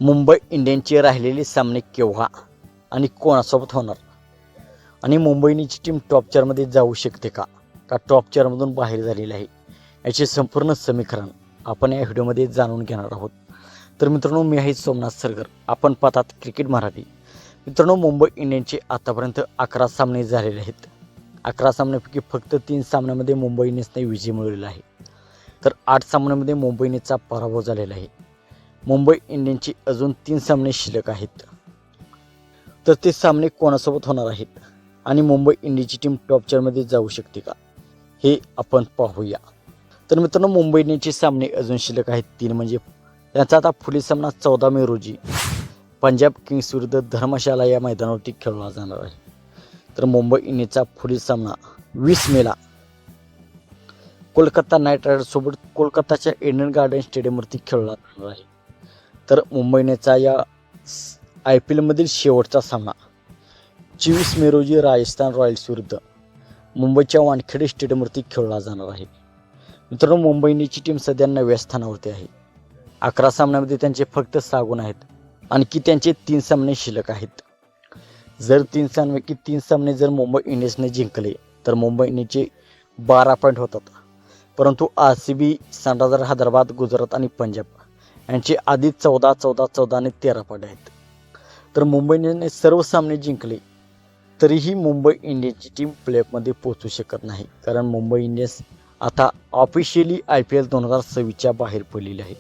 मुंबई इंडियन्सचे राहिलेले सामने केव्हा आणि कोणासोबत होणार आणि मुंबईची टीम टॉप चारमध्ये जाऊ शकते का टॉप चारमधून बाहेर झालेली आहे याचे संपूर्ण समीकरण आपण या व्हिडिओमध्ये जाणून घेणार आहोत। तर मित्रांनो, मी आहे सोमनाथ सरगर, आपण पाहतात क्रिकेट मराठी। मित्रांनो, मुंबई इंडियन्सचे आतापर्यंत 11 सामने झालेले आहेत। 11 सामन्यापैकी फक्त 3 सामन्यामध्ये मुंबई इंडियन्सने विजय मिळवलेला आहे, तर 8 सामन्यामध्ये मुंबई इंडियन्सचा पराभव झालेला आहे। मुंबई इंडियन्सचे अजून 3 सामने शिल्लक आहेत, तर ते सामने कोणासोबत होणार आहेत आणि मुंबई इंडियन्सची टीम टॉप चारमध्ये जाऊ शकते का हे आपण पाहूया। तर मित्रांनो, मुंबई इंडियन्सचे सामने अजून शिल्लक आहेत 3, म्हणजे त्यांचा आता पुढील सामना 14 मे रोजी पंजाब किंग्स विरुद्ध धर्मशाला या मैदानावरती खेळला जाणार आहे। तर मुंबई इंडियन्सचा पुढील सामना 20 मेला कोलकाता नाईट रायडर्स सोबत कोलकाताच्या ईडन गार्डन स्टेडियमवरती खेळला जाणार आहे। तर मुंबई इंडियन्सचा या IPL मधील शेवटचा सामना 24 मे रोजी राजस्थान रॉयल्स विरुद्ध मुंबईच्या वानखेडे स्टेडियमवरती खेळला जाणार आहे। मित्रांनो, मुंबई इंडियन्सची टीम सध्या 9व्या स्थानावरती आहे। 11 सामन्यामध्ये त्यांचे फक्त 6 गुण आहेत, आणखी त्यांचे 3 सामने शिल्लक आहेत। जर 3 सामन्यापैकी 3 सामने जर मुंबई इंडियन्सने जिंकले तर मुंबई इंडियन्सचे 12 पॉईंट होतात, परंतु RCB, सनरायझर्स हैदराबाद, गुजरात आणि पंजाब यांचे आधी 14, 14, 14 आणि 13 पॉईंट आहेत। तर मुंबई इंडियन्सने सर्व सामने जिंकले तरीही मुंबई इंडियन्सची टीम प्लेऑफमध्ये पोहोचू शकत नाही, कारण मुंबई इंडियन्स आता ऑफिशियली IPL 2026च्या बाहेर पडलेली आहे।